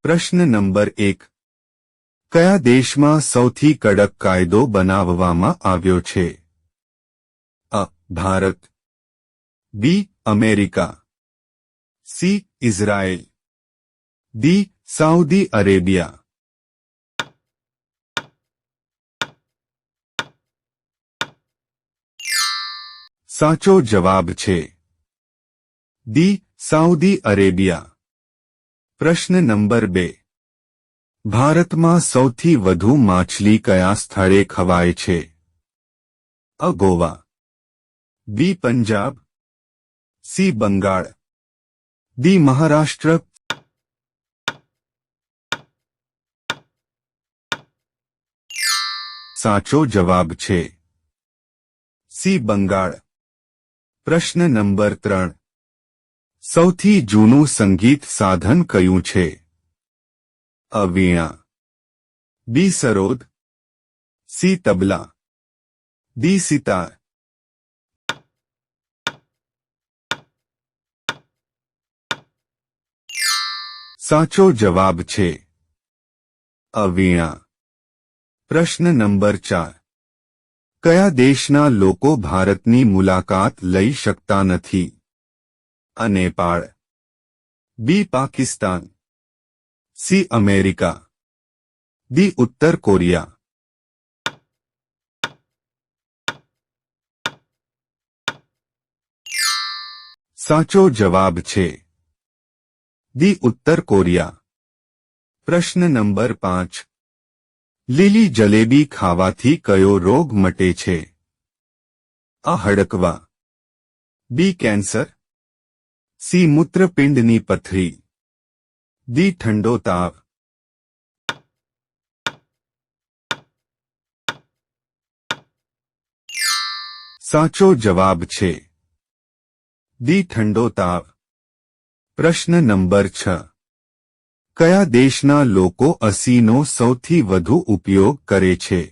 પ્રશ્ન નંબર 1. કયા દેશમાં સૌથી કડક કાયદો બનાવવામાં આવ્યો છે? અ. Bharat. B. America. C. Israel. D. Saudi Arabia. સાચો જવાબ છે ડી. Saudi Arabia. પ્રશ્ન નંબર 2. ભારતમાં સૌથી વધુ માછલી કયા સ્થળે ખવાય છે? અ. Goa. B. Punjab. C. Bengal. D. Maharashtra. સાચો જવાબ છે સી. બંગાળ. પ્રશ્ન નંબર 3. સૌથી જૂનું સંગીત સાધન કયું છે? અ. વીણા. બી. સરોદ. સી. તબલા. ડી. સિતાર. સાચો જવાબ છે અ. વીણા. પ્રશ્ન નંબર 4. કયા દેશના લોકો ભારતની મુલાકાત લઈ શકતા નથી? અ. નેપાળ. બી. પાકિસ્તાન. સી. અમેરિકા. ડી. ઉત્તર કોરિયા. સાચો જવાબ છે ડી. ઉત્તર કોરિયા. પ્રશ્ન નંબર 5. લીલી જલેબી ખાવાથી કયો રોગ મટે છે? અ. હડકવા. બી. કેન્સર. સી. મૂત્રપિંડની પથરી. ડી. ઠંડો તાવ. સાચો જવાબ છે ડી. ઠંડો તાવ. પ્રશ્ન નંબર 6. કયા દેશના લોકો અસીનો સૌથી વધુ ઉપયોગ કરે છે?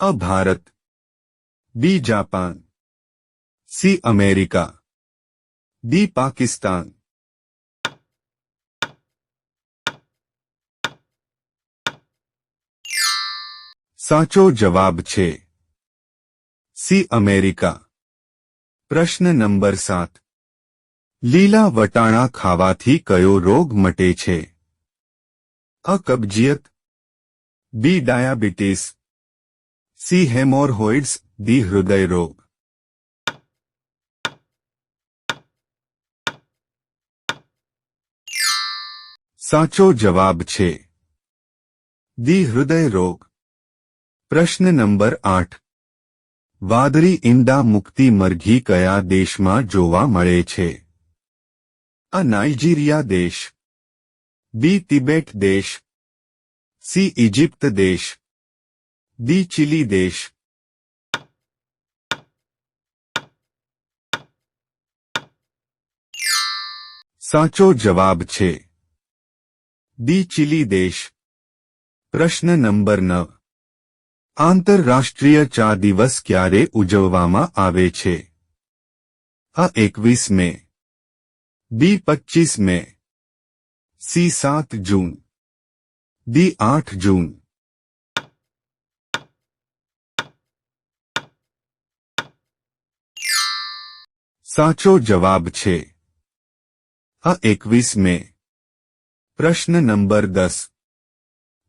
અ. Bharat. B. Japan. C. America. D. Pakistan. સાચો જવાબ છે સી. અમેરિકા. પ્રશ્ન નંબર 7. લીલા વટાણા ખાવાથી કયો રોગ મટે છે? અ. કબજિયત. બી. ડાયાબિટીસ. સી. હેમોરહોઇડ્સ. ડી. હૃદય રોગ. સાચો જવાબ છે ડી. હૃદય રોગ. પ્રશ્ન નંબર 8. વાદળી ઈંડા મુકતી મરઘી કયા દેશમાં જોવા મળે છે? અ. નાઇજીરિયા દેશ. બી. તિબેટ દેશ. સી. ઇજિપ્ત દેશ. ડી. ચીલી દેશ. સાચો જવાબ છે ડી. ચીલી દેશ. પ્રશ્ન નંબર 9. આંતરરાષ્ટ્રીય ચા દિવસ ક્યારે ઉજવવામાં આવે છે? અ. 21 મે. બી. 25 મે. સી. 7 જૂન. ડી. 8 જૂન. સાચો જવાબ છે અ. 21 મે. પ્રશ્ન નંબર 10.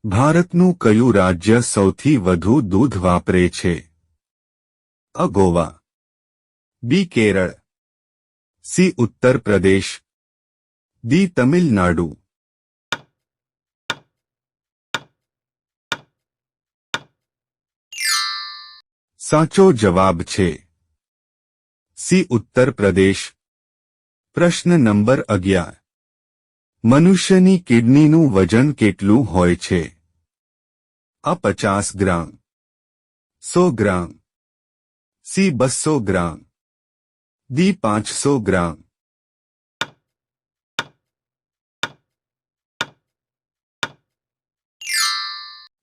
ભારતનું કયું રાજ્ય સૌથી વધુ દૂધ વાપરે છે? અ. ગોવા. બી. કેરળ. સી. ઉત્તર પ્રદેશ. ડી. તમિલનાડુ. સાચો જવાબ છે સી. ઉત્તર પ્રદેશ. પ્રશ્ન નંબર 11. મનુષ્યની કિડનીનું વજન કેટલું હોય છે? અ. 50 ગ્રામ. 100 ગ્રામ. સી. 200 ગ્રામ. ડી. 500 ગ્રામ.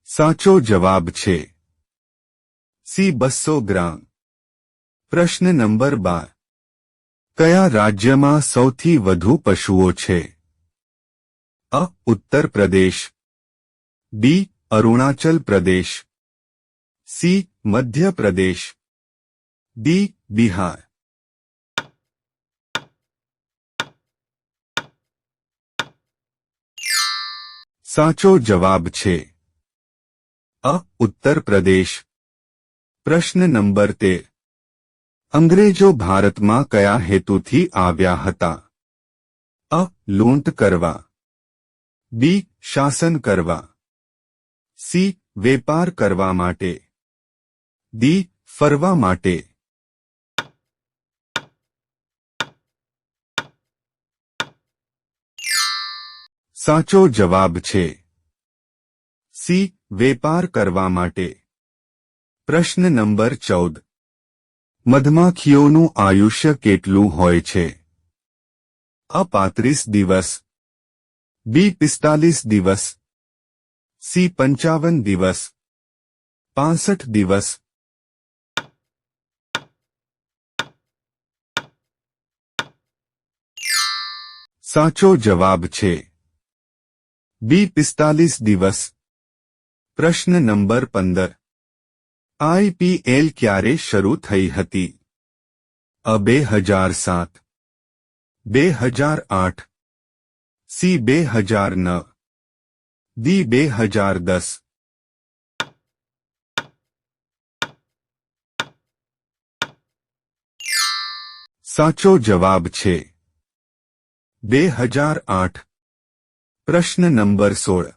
સાચો જવાબ છે સી. 200 ગ્રામ. પ્રશ્ન નંબર 12. કયા રાજ્યમાં સૌથી વધુ પશુઓ છે? अ उत्तर प्रदेश, बी अरुणाचल प्रदेश, सी मध्य प्रदेश, डी बिहार। साचो जवाब छे अ उत्तर प्रदेश। प्रश्न नंबर 13। अंग्रेजो भारत में कया हेतुथी आव्या हता? अ लूंट करवा, बी शासन करवा, सी वेपार करवा माटे, डी फरवा माटे। साचो जवाब छे सी वेपार करवा माटे। प्रश्न नंबर 14। मधमाखीओनुं आयुष्य केटलुं होय छे? अ 35 दिवस, बी 45 दिवस, सी 55 दिवस, 65 दिवस। साचो जवाब छे बी 45 दिवस। प्रश्न नंबर 15। आईपीएल क्यारे शरू थई हती? अ 2007, 2008, सी 2009, डी 2010। साचो जवाब छे 2008। प्रश्न नंबर 16।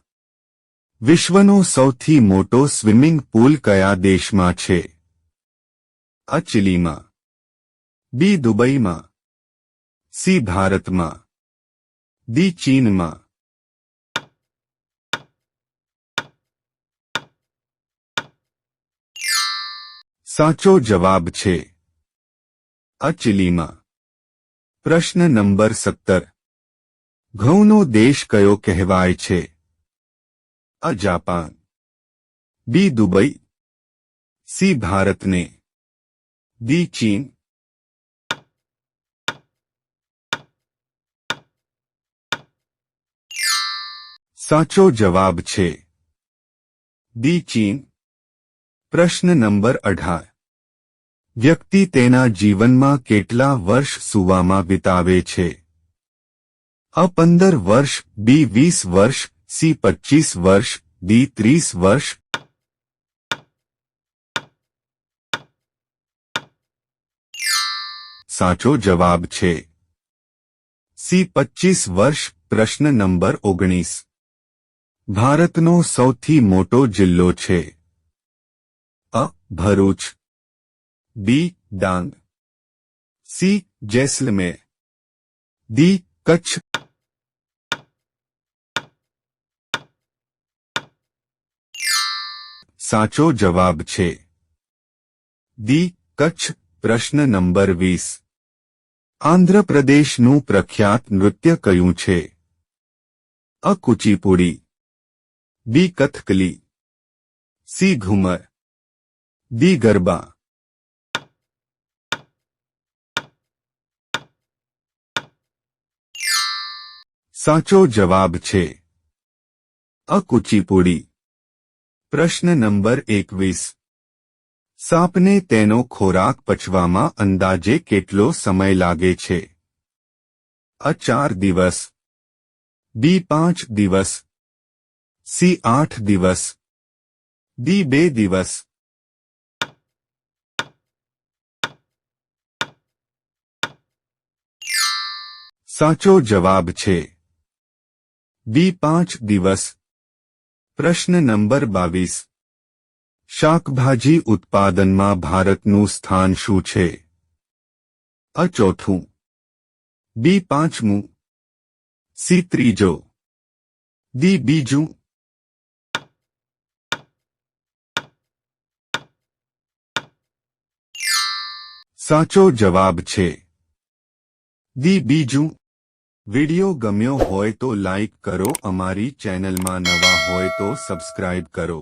विश्वनो सौथी मोटो स्विमिंग पूल कया देशमां छे? अ चिलीमां, बी दुबईमां, सी भारतमां, डी चीनमां। साचो जवाब छे अ चिलीमां। प्रश्न नंबर 17। घऊनो देश कयो कहेवाय छे? अ जापान, बी दुबई, सी भारत ने, डी चीन। साचो जवाब छे डी चीन। प्रश्न नंबर 18। व्यक्ति तेना जीवनमा केटला वर्ष सुवामां वितावे छे? अ 15 वर्ष, बी 20 वर्ष, सी 25 वर्ष, डी 30 वर्ष। साचो जवाब छे सी 25 वर्ष। प्रश्न नंबर 19। भारतनो सौथी मोटो जिल्लो छे? अ भरूच, बी डांग, सी जैसलमेर, डी कच्छ। साचो जवाब छे डी कच्छ। प्रश्न नंबर 20। आंध्र प्रदेशનું प्रख्यात नृत्य कયું છે? अ कुचिपुड़ी, बी कथकली, सी घूमर, डी गरबा। साचो जवाब छे अ कुचिपुड़ी। प्रश्न नंबर 21। सापने तेनो खोराक पचवामां अंदाजे केटलो समय लागे छे? अ 4 दिवस, बी 5 दिवस, सी 8 दिवस, डी 2 दिवस। साचो जवाब छे बी 5 दिवस। प्रश्न नंबर 22। शाकभाजी उत्पादનમાં ભારતનું સ્થાન શું છે? અ ચોથું, બી પાંચમું, સી ત્રીજો, ડી બીજું। સાચો જવાબ છે ડી બીજું। વિડિયો ગમ્યો હોય તો લાઈક કરો, અમારી ચેનલમાં નવા હોય તો સબસ્ક્રાઇબ કરો।